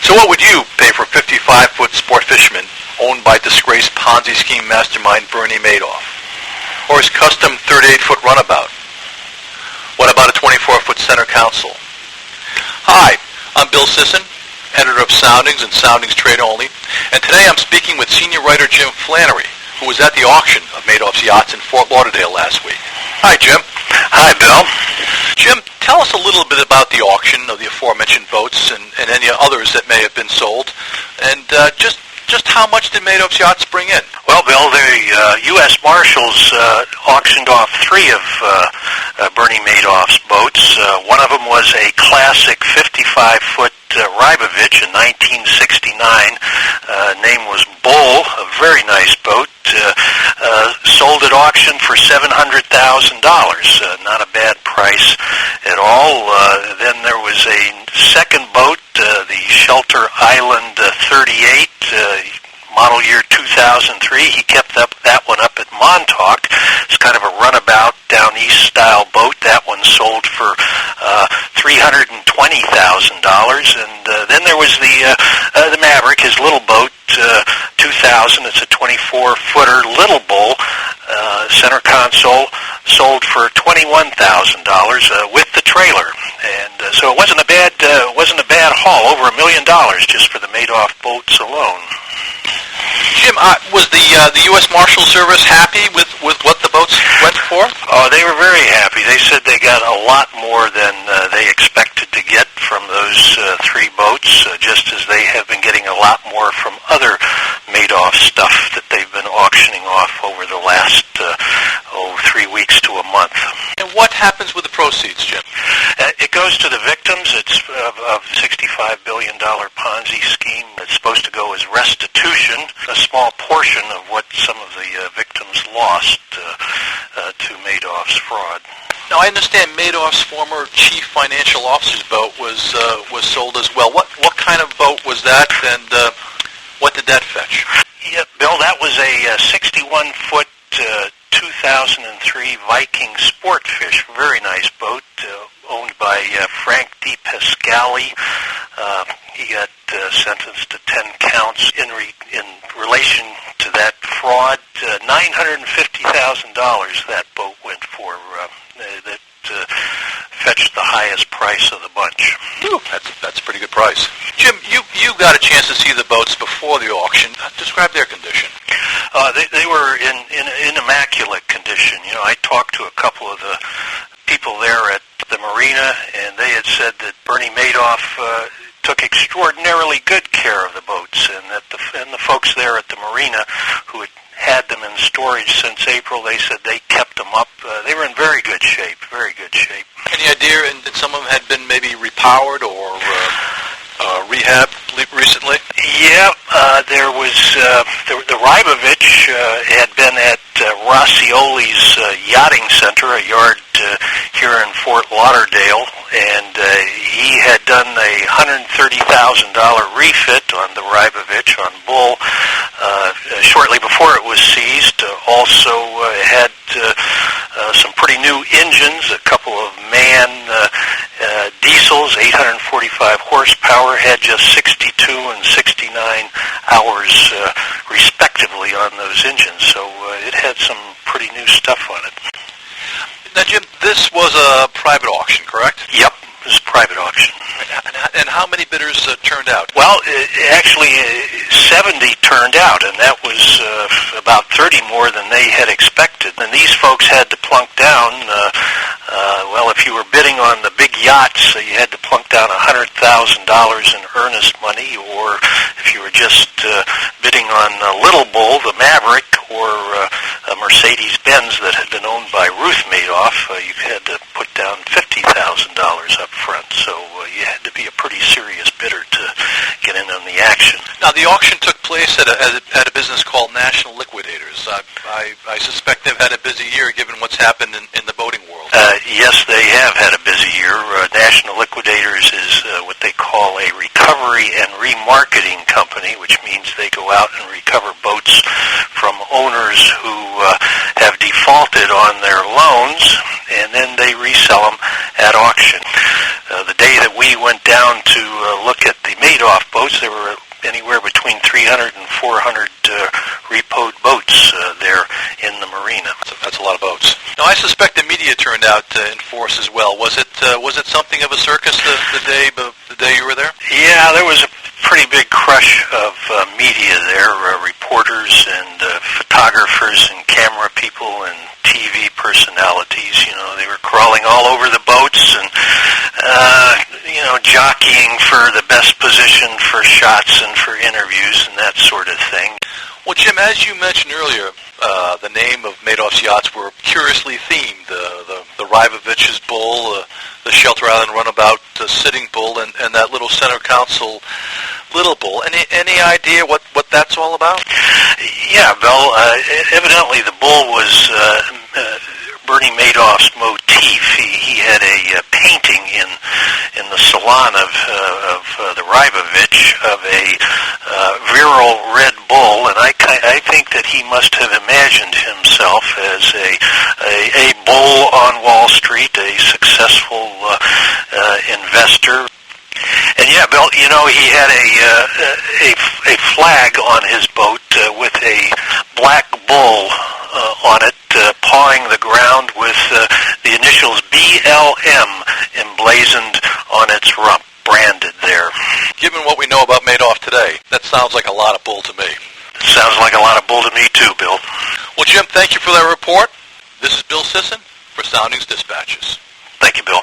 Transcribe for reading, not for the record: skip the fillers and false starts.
So what would you pay for a 55-foot sport fisherman owned by disgraced Ponzi scheme mastermind Bernie Madoff? Or his custom 38-foot runabout? What about a 24-foot center console? Hi, I'm Bill Sisson, editor of Soundings and Soundings Trade Only, and today I'm speaking with senior writer Jim Flannery, who was at the auction of Madoff's yachts in Fort Lauderdale last week. Hi, Jim. Hi, Bill. Jim, tell us a little bit about the auction of the aforementioned boats and any others that may have been sold, and just how much did Madoff's yachts bring in? Well, Bill, the U.S. Marshals auctioned off three of Bernie Madoff's boats. One of them was a classic 55-foot Rybovich in 1969. Name was Bull, a very nice boat. Sold at auction for $700,000. Not a bad price at all. Then there was a second boat, the Shelter Island 38, model year 2003. He kept that one up at Montauk. It's kind of a runabout down east style boat. That one sold for $320,000. And then there was the Maverick, his little boat, 2000. It's a 24-footer Little Bull, center console, sold for $21,000 with the trailer. And so it wasn't a bad haul. Over $1 million just for the Madoff boats alone. Jim, was the U.S. Marshal Service happy with what the boats went for? Oh, they were very happy. They said they got a lot more than they expected to get from those three boats, just as they have been getting a lot more from other Madoff stuff that they've been auctioning off over the last 3 weeks to a month. And what happens with the proceeds, Jim? It goes to the victims. It's of $65 billion Ponzi scheme. It's supposed to go as restitution, a small portion of what some of the victims lost to Madoff's fraud. Now, I understand Madoff's former chief financial officer's boat was sold as well. What kind of boat was that, and what did that fetch? Yeah, Bill, that was a 61-foot 2003 Viking Sportfish. Very nice boat, owned by Frank DePascali. He got sentenced to 10 counts in relation to that fraud. $950,000 that boat went for. That fetched the highest price of the bunch. Ooh, that's a pretty good price. Jim, you got a chance to see the boats before the auction. Describe their condition. They were in immaculate condition. You know, I talked to a couple of the people there at the marina, and they had said that Bernie Madoff took extraordinarily good care of the boats, and that the folks there at the marina who had them in storage since April, they said they kept them up. They were in very good shape, very good shape. Any idea that some of them had been maybe repowered or rehabbed recently? Yeah, there was the Rybovich had been at Rossioli's yachting center, a yard here in Fort Lauderdale, and he had done a $130,000 refit on the Rybovich on Bull shortly before it was seized. Also had some pretty new engines, a couple of MAN diesels, 845 horsepower, had just 62 and 69 hours respectively on those engines, so it had some pretty new stuff on it. Now, Jim, this was a private auction, correct? Yep, it was a private auction. And how many bidders turned out? Well, actually, 70 turned out, and that was about 30 more than they had expected. And these folks had to plunk down, well, if you were bidding on the big yachts, you had to plunk down $100,000 in earnest money, or if you were just bidding on Little Bull, the Maverick, or a Mercedes-Benz that had been owned by Ruth Madoff, you had to put down $50,000 up front. So you had to be a pretty serious bidder to get in on the action. Now, the auction took place at a business called National Liquidators. I suspect they've had a busy year given what's happened in the boating world. Yes, they have had a busy year. National Liquidators is what they call a recovery and remarketing company, which means they go out and recover boats from owners who have defaulted on their loans, and then they resell them at auction. The day that we went down to look at the Madoff boat, boats. There were anywhere between 300 and 400 repoed boats there in the marina. That's a lot of boats. Now, I suspect the media turned out in force as well. Was it something of a circus the day you were there? Yeah, there was a pretty big crush of media there, reporters and photographers and camera people and TV personalities. They were crawling all over the boats and jockeying for the best position for shots and for interviews and that sort of thing. Well, Jim, as you mentioned earlier, the name of Madoff's yachts were curiously themed. The Rybovich's bull, the Shelter Island Runabout Sitting Bull, and that little center console Little Bull. Any idea what that's all about? Yeah, Bill. Evidently, the bull was Bernie Madoff's motif. He had a painting in the salon of the Rybovich of a virile red bull, and I think that he must have imagined himself as a bull on Wall Street, a successful investor. And yeah, Bill, he had a flag on his boat with a black bull on it, pawing the ground with the initials BLM emblazoned on its rump, branded there. Given what we know about Madoff today, that sounds like a lot of bull to me. Sounds like a lot of bull to me too, Bill. Well, Jim, thank you for that report. This is Bill Sisson for Soundings Dispatches. Thank you, Bill.